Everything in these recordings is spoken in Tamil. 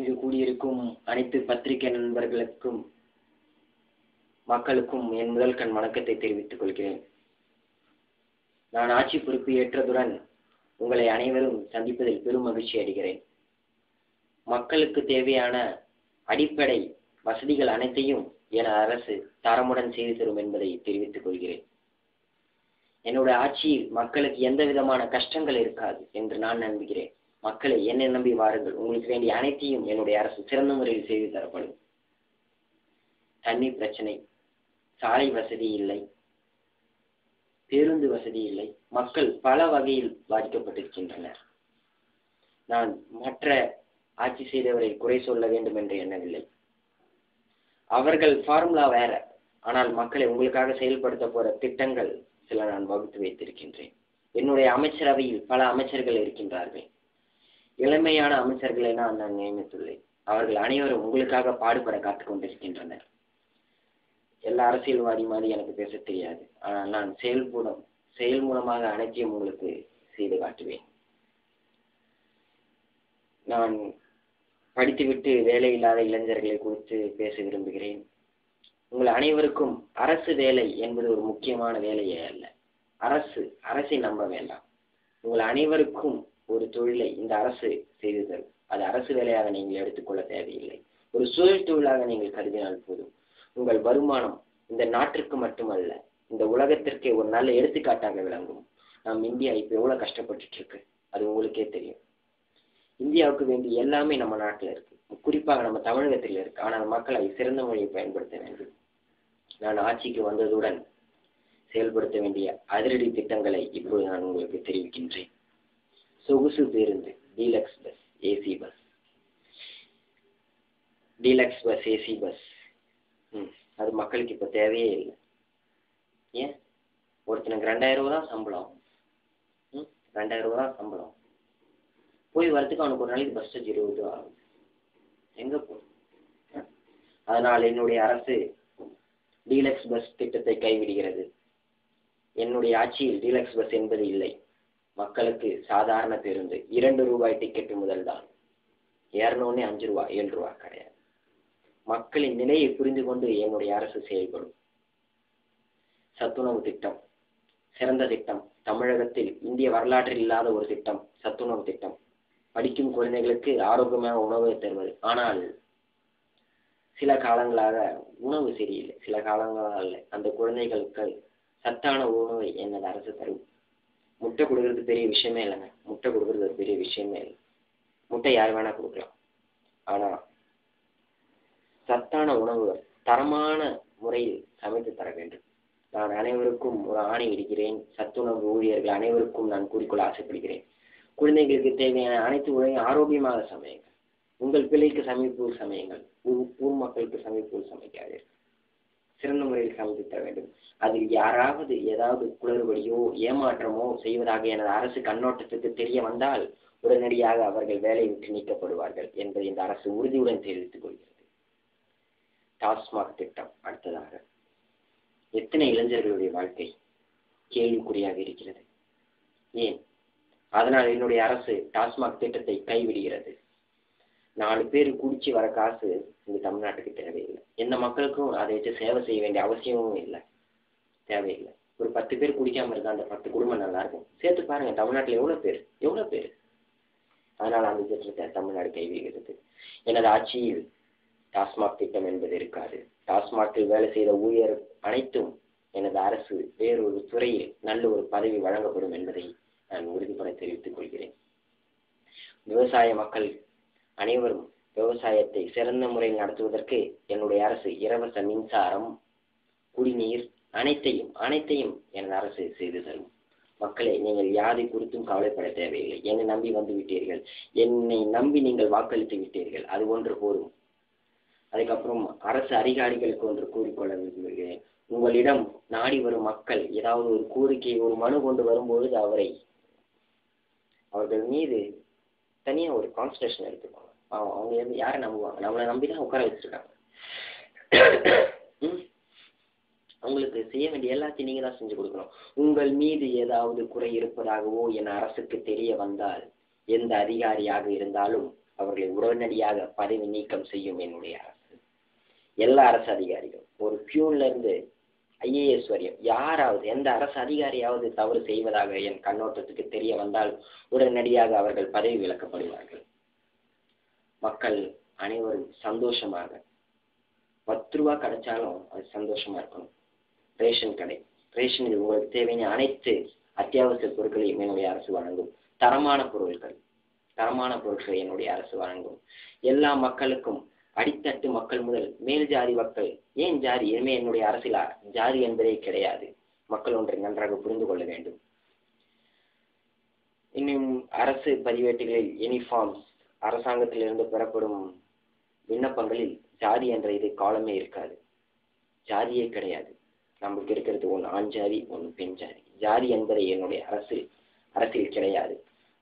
இங்கு கூடியிருக்கும் அனைத்து பத்திரிகை நண்பர்களுக்கும் மக்களுக்கும் என் முதல் கண் வணக்கத்தை தெரிவித்துக் கொள்கிறேன். நான் ஆட்சி பொறுப்பு ஏற்றதுடன் உங்களை அனைவரும் சந்திப்பதில் பெரும் மகிழ்ச்சி அடைகிறேன். மக்களுக்கு தேவையான அடிப்படை வசதிகள் அனைத்தையும் என அரசு தரமுடன் செய்து தரும் என்பதை தெரிவித்துக் கொள்கிறேன். என்னுடைய ஆட்சியில் மக்களுக்கு எந்த விதமான கஷ்டங்கள் இருக்காது என்று நான் நம்புகிறேன். மக்களை என்னை நம்பி வாருங்கள். உங்களுக்கு வேண்டிய அனைத்தையும் என்னுடைய அரசு சிறந்த முறையில் செய்து தரப்படும். தண்ணீர் பிரச்சனை, சாலை வசதி இல்லை, பேருந்து வசதி இல்லை. மக்கள் பல வகையில் பாதிக்கப்பட்டிருக்கின்றனர். நான் மற்ற ஆட்சி செய்தவரை குறை சொல்ல வேண்டும் என்று எண்ணவில்லை. அவர்கள் ஃபார்முலா வேற. ஆனால் மக்களை உங்களுக்காக செயல்படுத்த போற திட்டங்கள் சில நான் வகுத்து வைத்திருக்கின்றேன். என்னுடைய அமைச்சரவையில் பல அமைச்சர்கள் இருக்கின்றார்கள். இளமையான அமைச்சர்களை நான் நியமித்துள்ளேன். அவர்கள் அனைவரும் உங்களுக்காக பாடுபட காத்துக் கொண்டிருக்கின்றனர். எல்லா அரசியல்வாதி மாதிரி எனக்கு பேச தெரியாது. ஆனால் நான் செயல் மூலமாக அனைத்தையும் உங்களுக்கு செய்து காட்டுவேன். நான் படித்துவிட்டு வேலை இல்லாத இளைஞர்களை குறித்து பேச விரும்புகிறேன். உங்கள் அனைவருக்கும் அரசு வேலை என்பது ஒரு முக்கியமான வேலையே அல்ல. அரசை நம்ப வேண்டாம். உங்கள் அனைவருக்கும் ஒரு தொழிலை இந்த அரசு செய்து தரும். அது அரசு வேலையாக நீங்கள் எடுத்துக்கொள்ள தேவையில்லை. ஒரு சுய தொழிலாக நீங்கள் கருதினால் போதும். உங்கள் வருமானம் இந்த நாட்டிற்கு மட்டுமல்ல, இந்த உலகத்திற்கே ஒரு நல்ல எடுத்துக்காட்டாக விளங்கும். நம் இந்தியா இப்ப எவ்வளவு கஷ்டப்பட்டு இருக்கு, அது உங்களுக்கே தெரியும். இந்தியாவுக்கு வேண்டிய எல்லாமே நம்ம நாட்டில் இருக்கு, குறிப்பாக நம்ம தமிழகத்தில் இருக்கு. ஆனால் மக்களை சிறந்த மொழியை பயன்படுத்த வேண்டும். நான் ஆட்சிக்கு வந்ததுடன் செயல்படுத்த வேண்டிய அதிரடி திட்டங்களை இப்போது நான் உங்களுக்கு தெரிவிக்கின்றேன். சொகுசு பேருந்து, deluxe bus, AC bus, AC bus. அது மக்களுக்கு இப்ப தேவையே இல்லை. ஏன்? ஒருத்தனுக்கு 2000 ரூபா தான் சம்பளம். 2000 ரூபா தான் சம்பளம். போய் வரதுக்கு அவனுக்கு ஒரு நாளைக்கு பஸ் சார்ஜ் 20 ரூபா ஆகும். எங்க போ? அதனால் என்னுடைய அரசு டீலக்ஸ் பஸ் திட்டத்தை கைவிடுகிறது. என்னுடைய ஆட்சியில் டீலக்ஸ் பஸ் என்பது இல்லை. மக்களுக்கு சாதாரண பேருந்து 2 ரூபாய் டிக்கெட் முதல் தான். ஏறணும்னே 5 ரூபா 7 ரூபா கிடையாது. மக்களின் நிலையை புரிந்து கொண்டு என்னுடைய அரசு செயல்படும். சத்துணவு திட்டம் சிறந்த திட்டம். தமிழகத்தில் இந்திய வரலாற்றில் இல்லாத ஒரு திட்டம் சத்துணவு திட்டம். படிக்கும் குழந்தைகளுக்கு ஆரோக்கியமான உணவை தருவது. ஆனால் சில காலங்களாக உணவு சரியில்லை. சில காலங்களாக அந்த குழந்தைகளுக்கு சத்தான உணவை எனது அரசு தரும். முட்டை கொடுக்கறது பெரிய விஷயமே இல்லைங்க. முட்டை கொடுக்கறது ஒரு பெரிய விஷயமே இல்லை. முட்டை யார் வேணா கொடுக்கலாம். ஆனா சத்தான உணவுகள் தரமான முறையில் சமைத்து தர வேண்டும். நான் அனைவருக்கும் ஒரு ஆணை இடுகிறேன். சத்துணவு ஊழியர்கள் அனைவருக்கும் நான் கூறிக்கொள்ள ஆசைப்படுகிறேன். குழந்தைகளுக்கு தேவையான அனைத்து உணவையும் ஆரோக்கியமாக சமையுங்கள். உங்கள் பிள்ளைக்கு சமைப்பூர் சமையுங்கள். ஊர் மக்களுக்கு சமைப்பூர் சமைக்காதீர்கள். சிறந்த முறையில் சமைத்து தர வேண்டும். அதில் யாராவது ஏதாவது குளறுபடியோ ஏமாற்றமோ செய்வதாக எனது அரசு கண்ணோட்டத்துக்கு தெரிய வந்தால் உடனடியாக அவர்கள் வேலையை விட்டு நீக்கப்படுவார்கள் என்பதை இந்த அரசு உறுதியுடன் தெரிவித்துக் கொள்கிறது. டாஸ்மாக் திட்டம் அடுத்ததாக. எத்தனை இளைஞர்களுடைய வாழ்க்கை கேள்விக்குறியாக இருக்கிறது. ஏன்? அதனால் என்னுடைய அரசு டாஸ்மாக் திட்டத்தை கைவிடுகிறது. 4 பேர் குடிச்சு வர காசு இந்த தமிழ்நாட்டுக்கு தேவையில்லை. எந்த மக்களுக்கும் அதை வச்சு சேவை செய்ய வேண்டிய அவசியமும் இல்லை, தேவையில்லை. ஒரு 10 பேர் குடிக்காம இருந்தா அந்த 10 குடும்பம் நல்லா இருக்கும். சேர்த்து பாருங்க, தமிழ்நாட்டில் எவ்வளவு பேர். அதனால் அந்த திட்டத்தை தமிழ்நாடு கைவிடுகிறது. எனது ஆட்சியில் டாஸ்மாக் திட்டம் என்பது இருக்காது. டாஸ்மாகில் வேலை செய்த ஊழியர் அனைத்தும் எனது அரசு வேறொரு துறையில் நல்ல ஒரு பதவி வழங்கப்படும் என்பதை நான் உறுதிபட தெரிவித்துக் கொள்கிறேன். விவசாய மக்கள் அனைவரும் விவசாயத்தை சிறந்த முறையில் நடத்துவதற்கு என்னுடைய அரசு இலவச மின்சாரம், குடிநீர் அனைத்தையும் எனது அரசு செய்து தரும். மக்களை, நீங்கள் யாரை குறித்தும் கவலைப்பட தேவையில்லை. என்னை நம்பி வந்து விட்டீர்கள். என்னை நம்பி நீங்கள் வாக்களித்து விட்டீர்கள். அது ஒன்று போதும். அதுக்கப்புறம் அரசு அதிகாரிகளுக்கு ஒன்று கூறிக்கொள்ள விரும்புகிறேன். உங்களிடம் நாடி வரும் மக்கள் ஏதாவது ஒரு கோரிக்கை, ஒரு மனு கொண்டு வரும்பொழுது அவர்கள் மீது தனியா ஒரு கான்சன்ட்ரேஷன் எடுத்துக்கோங்க. அவங்க யாரை நம்புவாங்க? நம்மளை நம்பிதான் உட்கார வச்சிருக்காங்க. உங்களுக்கு செய்ய வேண்டிய எல்லாத்தையும் நீங்க தான் செஞ்சு கொடுக்கணும். உங்கள் மீது ஏதாவது குறை இருப்பதாகவோ என் அரசுக்கு தெரிய வந்தால் எந்த அதிகாரியாக இருந்தாலும் அவர்களை உடனடியாக பதவி நீக்கம் செய்யும் என்னுடைய அரசு. எல்லா அரசு அதிகாரிகள், ஒரு பியூன்ல இருந்து IAS வரையும் யாராவது எந்த அரசு அதிகாரியாவது தவறு செய்வதாக என் கண்ணோட்டத்துக்கு தெரிய வந்தால் உடனடியாக அவர்கள் பதவி விலக்கப்படுவார்கள். மக்கள் அனைவரும் சந்தோஷமாக 10 ரூபாய் கிடைச்சாலும் அது சந்தோஷமா இருக்கணும். ரேஷன் கடை, ரேஷனில் உங்களுக்கு தேவையான அனைத்து அத்தியாவசிய பொருட்களையும் என்னுடைய அரசு வழங்கும். தரமான பொருட்களை என்னுடைய அரசு வழங்கும். எல்லா மக்களுக்கும், அடித்தட்டு மக்கள் முதல் மேல் ஜாதி மக்கள், ஏன் ஜாதி, இனிமே என்னுடைய அரசியல் ஜாதி என்பதே கிடையாது. மக்கள் ஒன்றை நன்றாக புரிந்து கொள்ள வேண்டும். இன்னும் அரசு பதிவேட்டுகளில் யூனிஃபார்ம்ஸ், அரசாங்கத்திலிருந்து பெறப்படும் விண்ணப்பங்களில் ஜாதி என்ற இது காலமே இருக்காது. ஜாதியே கிடையாது. நமக்கு இருக்கிறது ஒன்று ஆண் ஜாதி, ஒன்று பெண் ஜாதி. ஜாதி என்பதை என்னுடைய அரசியல் கிடையாது.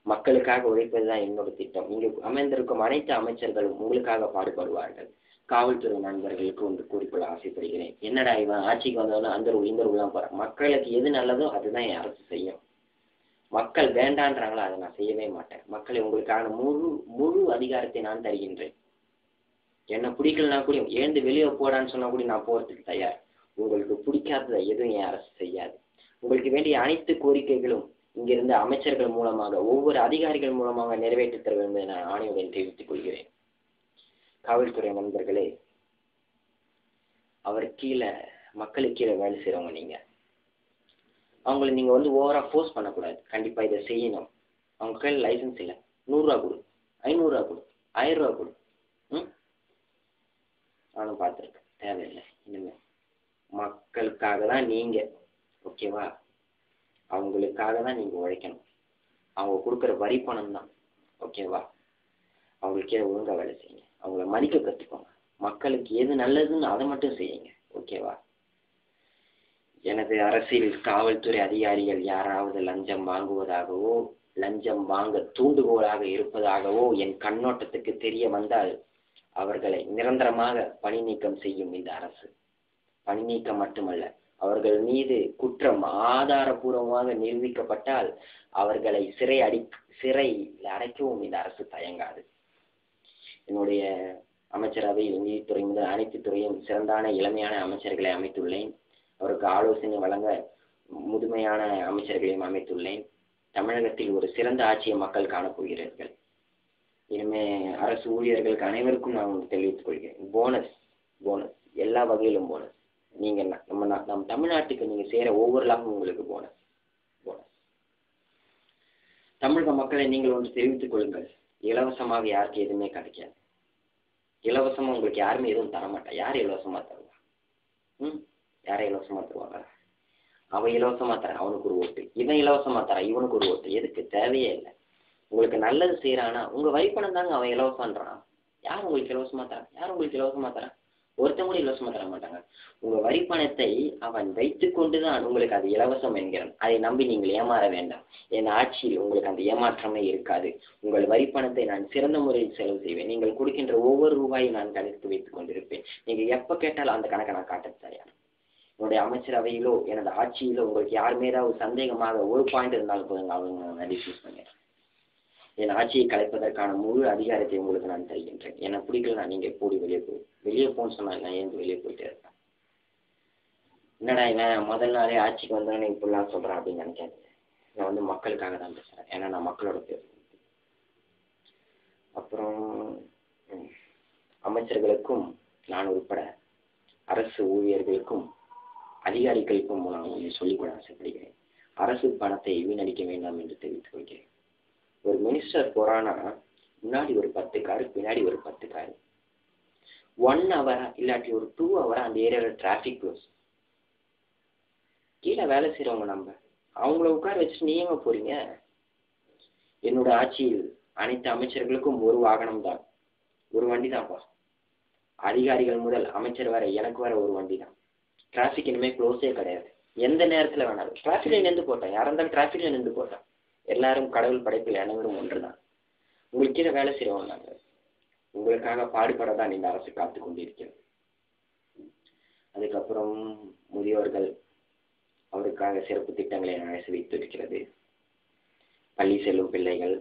மக்களுக்காக உழைப்பதுதான் என்னோட திட்டம். இங்கு அமைந்திருக்கும் அனைத்து அமைச்சர்களும் உங்களுக்காக பாடுபடுவார்கள். காவல்துறை நண்பர்களுக்கு ஒன்று கூறிக்கொள்ள ஆசைப்படுகிறேன். என்னடா இவன் ஆட்சிக்கு வந்தவன அந்த இந்த ரூலாம் போறான். மக்களுக்கு எது நல்லதோ அதுதான் என் அரசு செய்யும். மக்கள் வேண்டான்றாங்களோ அதை நான் செய்யவே மாட்டேன். மக்களை உங்களுக்கான முழு அதிகாரத்தை நான் தருகின்றேன். என்ன பிடிக்கலனா கூட எழுந்து வெளியே போடான்னு சொன்னா கூட நான் போறதுக்கு தயார். உங்களுக்கு பிடிக்காததை எதுவும் என் அரசு செய்யாது. உங்களுக்கு வேண்டிய அனைத்து கோரிக்கைகளும் இங்கிருந்து அமைச்சர்கள் மூலமாக, ஒவ்வொரு அதிகாரிகள் மூலமாக நிறைவேற்றி தர வேண்டும் என நான் ஆணையுடன் தெரிவித்துக் கொள்கிறேன். காவல்துறை நண்பர்களே, அவர் கீழே, மக்களுக்கு கீழே வேலை செய்யறவங்க நீங்க. அவங்களை நீங்க ஓவரா ஃபோர்ஸ் பண்ணக்கூடாது. கண்டிப்பா இதை செய்யணும். அவங்க கையில் லைசன்ஸ் இல்லை, 100 ரூபா கொடு, 500 ரூபா கொடு, 1000 ரூபா கொடு. நானும் பார்த்துருக்கேன். தேவையில்லை. இனிமே மக்களுக்காக தான் நீங்க, ஓகேவா? அவங்களுக்காக தான் நீங்க உழைக்கணும். அவங்க கொடுக்குற வரி பணம் தான், ஓகேவா? அவங்களுக்கே ஒழுங்கா வேலை செய்யுங்க. அவங்கள மதிக்க கற்றுக்கோங்க. மக்களுக்கு எது நல்லதுன்னு அதை மட்டும் செய்யுங்க, ஓகேவா? எனது அரசியல் காவல்துறை அதிகாரிகள் யாராவது லஞ்சம் வாங்குவதாகவோ, லஞ்சம் வாங்க தூண்டுகோலாக இருப்பதாகவோ என் கண்ணோட்டத்துக்கு தெரிய வந்தால் அவர்களை நிரந்தரமாக பணி நீக்கம் செய்யும் இந்த அரசு. பணி நீக்கம் மட்டுமல்ல, அவர்கள் மீது குற்றம் ஆதாரபூர்வமாக நிரூபிக்கப்பட்டால் அவர்களை சிறையில் அடைக்கவும் இந்த அரசு தயங்காது. என்னுடைய அமைச்சரவையில் நீதித்துறை முதல் அனைத்து துறையும் சிறந்தான இளமையான அமைச்சர்களை அமைத்துள்ளேன். அவருக்கு ஆலோசனை வழங்க முதுமையான அமைச்சர்களையும் அமைத்துள்ளேன். தமிழகத்தில் ஒரு சிறந்த ஆட்சியை மக்கள் காணப்போகிறார்கள். இனிமே அரசு ஊழியர்களுக்கு அனைவருக்கும் நான் தெரிவித்துக் கொள்கிறேன். போனஸ் எல்லா வகையிலும் போனஸ். நீங்க நம்ம தமிழ்நாட்டுக்கு நீங்க செய்யற ஒவ்வொரு லாபமும் உங்களுக்கு போனஸ். தமிழக மக்களை நீங்கள் ஒன்று தெரிவித்துக் கொள்ளுங்கள். இலவசமாக யாருக்கு எதுவுமே கிடைக்காது. இலவசமா உங்களுக்கு யாருமே எதுவும் தரமாட்டா. யார் இலவசமா தருவா? யாரை இலவசமா தருவாங்க? அவன் இலவசமா தரான், அவனுக்கு ஒரு ஓட்டு. இவன் இலவசமா தரான், இவனுக்கு ஒரு ஓட்டு. எதுக்கு? தேவையே இல்லை. உங்களுக்கு நல்லது செய்யறானா உங்க வரிப்பணம் தாங்க அவன் இலவசம்ன்றான். யார் உங்களுக்கு இலவசமா தரான்? ஒருத்தன் கூட இலவசமா தர மாட்டாங்க. உங்க வரிப்பணத்தை அவன் வைத்துக் கொண்டுதான் உங்களுக்கு அது இலவசம் என்கிறான். அதை நம்பி நீங்கள் ஏமாற வேண்டாம். என் ஆட்சியில் உங்களுக்கு அந்த ஏமாற்றமே இருக்காது. உங்கள் வரிப்பணத்தை நான் சிறந்த முறையில் செலவு செய்வேன். நீங்கள் கொடுக்கின்ற ஒவ்வொரு ரூபாயும் நான் கணக்கு வைத்துக் கொண்டிருப்பேன். நீங்க எப்ப கேட்டாலும் அந்த கணக்கை நான் காட்ட தயார். என்னுடைய அமைச்சரவையிலோ எனது ஆட்சியிலோ உங்களுக்கு யாருமே ஏதாவது சந்தேகமாக ஒரு பாயிண்ட் இருந்தாலும் போதுங்க, அவங்க நான் டிஸ்கஸ் பண்ணிடுறேன். என் ஆட்சியை கலைப்பதற்கான முழு அதிகாரத்தை உங்களுக்கு நான் தருகின்றேன். என்னை பிடிக்கல, நீங்க போடி வெளியே போன்னு சொன்னா நான் ஏன் வெளியே போயிட்டே இருப்பேன். என்னடா இவன் முதல் நாளே ஆட்சிக்கு வந்தோன்னு இப்படிலாம் சொல்றான் அப்படின்னு நினைக்காது. நான் மக்களுக்காக தான் பேசுறேன். ஏன்னா நான் மக்களோட பேசுறேன். அப்புறம் அமைச்சர்களுக்கும் நான் உட்பட அரசு ஊழியர்களுக்கும் அதிகாரிகளுக்கும் நான் சொல்லிக்கொள்ள ஆசைப்படுகிறேன். அரசு பணத்தை வீணடிக்க வேண்டாம் என்று தெரிவித்துக் கொள்கிறேன். ஒரு மினிஸ்டர் போறானா முன்னாடி ஒரு 10 காரு, பின்னாடி ஒரு 10 காரு. 1 hour இல்லாட்டி ஒரு 2 hour அந்த ஏரியாவில் டிராபிக் க்ளோஸ். கீழே வேலை செய்யறவங்க நம்ம அவங்கள உட்கார வச்சுட்டு நீங்க போறீங்க. என்னோட ஆட்சியில் அனைத்து அமைச்சர்களுக்கும் ஒரு வாகனம் தான், ஒரு வண்டி தான்ப்பா. அதிகாரிகள் முதல் அமைச்சர் வரை எனக்கு வர ஒரு வண்டி தான். டிராபிக் இனிமே க்ளோஸே கிடையாது. எந்த நேரத்துல வேணாலும் டிராபிக்ல நின்று போட்டேன். யாரா இருந்தாலும் டிராபிக்ல நின்று போட்டேன். எல்லாரும் கடவுள் படைப்பில் அனைவரும் ஒன்றுதான். உங்களுக்கு கீழே வேலை செய்யறவங்க நாங்க. உங்களுக்காக பாடுபடதான் இந்த அரசு காத்து கொண்டிருக்கிறது. அதுக்கப்புறம் முதியோர்கள், அவருக்காக சிறப்பு திட்டங்களை அரசு வைத்திருக்கிறது. பள்ளி செல்லும் பிள்ளைகள்,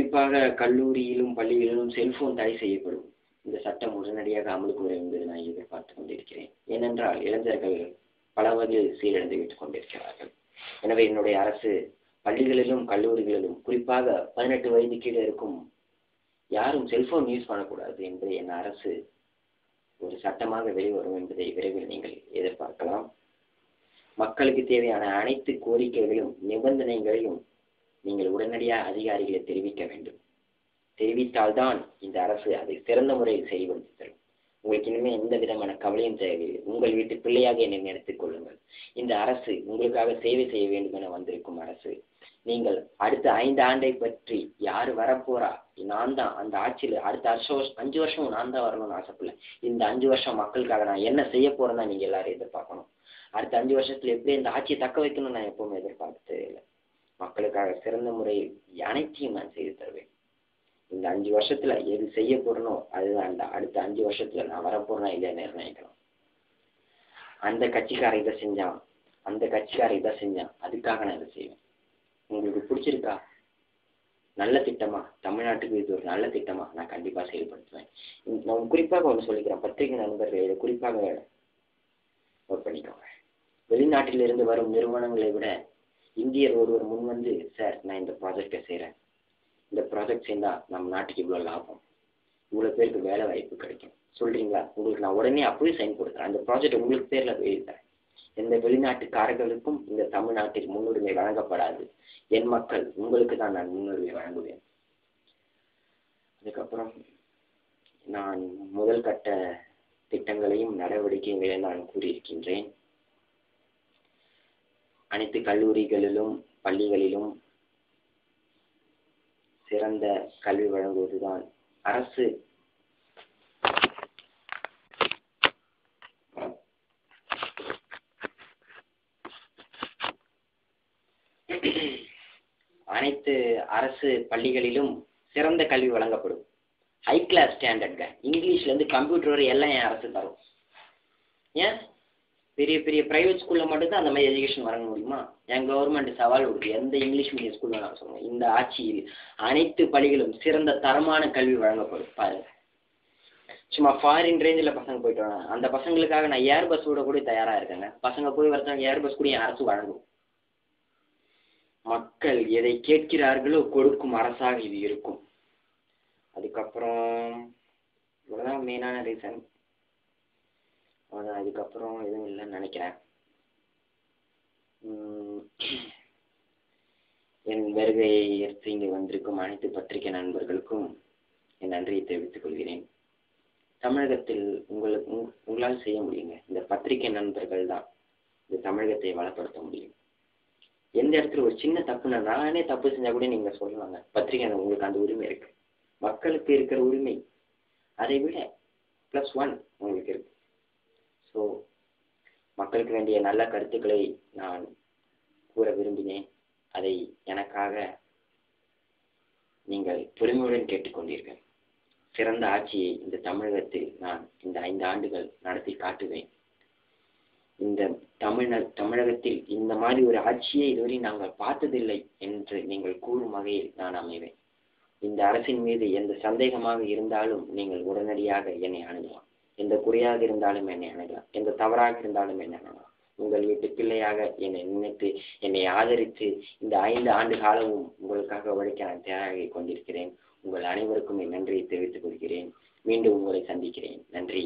குறிப்பாக கல்லூரியிலும் பள்ளிகளிலும் செல்போன் தடை செய்யப்படும். இந்த சட்டம் உடனடியாக அமலுக்கு வரும் என்பதை நான் எதிர்பார்த்து கொண்டிருக்கிறேன். ஏனென்றால் இளைஞர்கள் பல வகையில் சீரழிந்து விட்டுக் கொண்டிருக்கிறார்கள். எனவே என்னுடைய அரசு பள்ளிகளிலும் கல்லூரிகளிலும் குறிப்பாக 18 வயது கீழே இருக்கும் யாரும் செல்போன் யூஸ் பண்ணக்கூடாது என்பதை என் அரசு ஒரு சட்டமாக வெளிவரும் என்பதை விரைவில் நீங்கள் எதிர்பார்க்கலாம். மக்களுக்கு தேவையான அனைத்து கோரிக்கைகளும் நிபந்தனைகளையும் நீங்கள் உடனடியாக அதிகாரிகளை தெரிவிக்க வேண்டும். தெரிவித்தால்தான் இந்த அரசு அதை சிறந்த முறையில் செயல்படுத்தி தரும். உங்களுக்கு இனிமேல் எந்த விதமான கவலையும் தேவையில்லை. உங்கள் வீட்டு பிள்ளையாக என்னை நினைத்துக் கொள்ளுங்கள். இந்த அரசு உங்களுக்காக சேவை செய்ய வேண்டும் என வந்திருக்கும் அரசு. நீங்கள் அடுத்த 5 ஆண்டை பற்றி யாரு வரப்போறா, நான் தான் அந்த ஆட்சியில் அடுத்த 5 வருஷம் நான் தான் வரணும்னு ஆசைப்படல. இந்த 5 வருஷம் மக்களுக்காக நான் என்ன செய்ய போறேன்னா நீங்க எல்லாரும் எதிர்பார்க்கணும். அடுத்த 5 வருஷத்துல எப்படி இந்த ஆட்சியை தக்க வைக்கணும்னு நான் எப்பவுமே எதிர்பார்த்ததே இல்லை. மக்களுக்காக சிறந்த முறையில் அனைத்தையும் நான் செய்து தருவேன். இந்த 5 வருஷத்துல எது செய்ய போறனோ அதுதான் அந்த அடுத்த 5 வருஷத்துல நான் வரப்போறேன்னா இல்லையா நிர்ணயிக்கணும். அந்த கட்சிக்கார இதை செஞ்சான், அந்த கட்சிக்கார இதை செஞ்சான், அதுக்காக நான் இதை செய்வேன். உங்களுக்கு பிடிச்சிருக்கா? நல்ல திட்டமா, தமிழ்நாட்டுக்கு இது ஒரு நல்ல திட்டமா, நான் கண்டிப்பா செயல்படுத்துவேன். நான் குறிப்பாக ஒன்று சொல்லிக்கிறேன், பத்திரிகை நண்பர்கள் இதை குறிப்பாக நோட் பண்ணிக்கோங்க. வெளிநாட்டிலிருந்து வரும் நிறுவனங்களை விட இந்தியர் ஒருவர் முன் வந்து, சார் நான் இந்த ப்ராஜெக்டை செய்கிறேன், இந்த ப்ராஜெக்ட் சேர்ந்தா நம்ம நாட்டுக்கு இவ்வளோ லாபம், இவ்வளோ பேருக்கு வேலை வாய்ப்பு கிடைக்கும் சொல்றீங்களா, உங்களுக்கு நான் உடனே அப்பவே சைன் கொடுக்குறேன், அந்த ப்ராஜெக்ட் உங்களுக்கு பேர்ல எழுதுறேன். எந்த வெளிநாட்டுக்காரர்களுக்கும் இந்த தமிழ்நாட்டில் முன்னுரிமை வழங்கப்படாது. என் மக்கள் உங்களுக்கு தான் நான் முன்னுரிமை வழங்குவேன். அதுக்கப்புறம் நான் முதல் கட்ட திட்டங்களையும் நடவடிக்கைகளையும் நான் கூறியிருக்கின்றேன். அனைத்து கல்லூரிகளிலும் பள்ளிகளிலும் சிறந்த கல்வி வழங்குவதுதான் அரசு அனைத்து அரசு பள்ளிகளிலும் சிறந்த கல்வி வழங்கப்படும். ஹை கிளாஸ் ஸ்டாண்டர்ட்ங்க. இங்கிலீஷ்ல இருந்து கம்ப்யூட்டர் வரை எல்லாம் என் அரசு தரும். ஏன் பெரிய பெரிய பிரைவேட் ஸ்கூல்ல மட்டும்தான் அந்த மாதிரி எஜுகேஷன் வழங்க முடியுமா? என் கவர்மெண்ட் சவால் கொடுக்கு, எந்த இங்கிலீஷ் மீடியம் ஸ்கூல் வேணாலும் சொல்லுங்க, இந்த ஆட்சியில் அனைத்து பள்ளிகளும் சிறந்த தரமான கல்வி வழங்கப்படும். பாருங்க, சும்மா ஃபாரின் ரேஞ்சில் பசங்க போயிட்டு வராங்க, அந்த பசங்களுக்காக நான் ஏர் பஸ் விட கூட தயாரா இருக்கேங்க. பசங்க போய் வரத்தாங்க ஏர் பஸ் கூட என் அரசு வழங்கும். மக்கள் எதை கேட்கிறார்களோ கொடுக்கும் அரசாக இது இருக்கும். அதுக்கப்புறம் இவ்வளவுதான் மெயினான ரீசன். அதான், அதுக்கப்புறம் எதுவும் இல்லைன்னு நினைக்கிறேன். என் வருகையை எடுத்து இங்கு வந்திருக்கும் அனைத்து பத்திரிகை நண்பர்களுக்கும் என் நன்றியை தெரிவித்துக் கொள்கிறேன். தமிழகத்தில் உங்களால் செய்ய முடியுங்க. இந்த பத்திரிகை நண்பர்கள் தான் இந்த தமிழகத்தை வளப்படுத்த முடியும். எந்த இடத்துல ஒரு சின்ன தப்புனா, நானே தப்பு செஞ்சா கூட நீங்க சொல்லுவாங்க, பத்திரிகை உங்களுக்கு அந்த உரிமை இருக்கு. மக்களுக்கு இருக்கிற உரிமை அதை விட +1 உங்களுக்கு இருக்கு. ஸோ மக்களுக்கு வேண்டிய நல்ல கருத்துக்களை நான் கூற விரும்பினேன். அதை எனக்காக நீங்கள் பொறுமையுடன் கேட்டுக்கொண்டீர்கள். சிறந்த ஆட்சியை இந்த தமிழகத்தில் நான் இந்த 5 ஆண்டுகள் நடத்தி காட்டுவேன். இந்த தமிழகத்தில் இந்த மாதிரி ஒரு ஆட்சியை இதுவரை நாங்கள் பார்த்ததில்லை என்று நீங்கள் கூறும் வகையில் நான் அமைவேன். இந்த அரசின் மீது எந்த சந்தேகமாக இருந்தாலும் நீங்கள் உடனடியாக என்னை அணுகலாம். எந்த குறையாக இருந்தாலும் என்னை அணுகலாம். எந்த தவறாக இருந்தாலும் என்னை அணுகலாம். உங்கள் வீட்டு பிள்ளையாக என்னை நினைத்து என்னை ஆதரித்து இந்த 5 ஆண்டு காலமும் உங்களுக்காக உழைக்க நான் தயாராகி கொண்டிருக்கிறேன். உங்கள் அனைவருக்கும் என் நன்றியை தெரிவித்துக் கொள்கிறேன். மீண்டும் உங்களை சந்திக்கிறேன். நன்றி.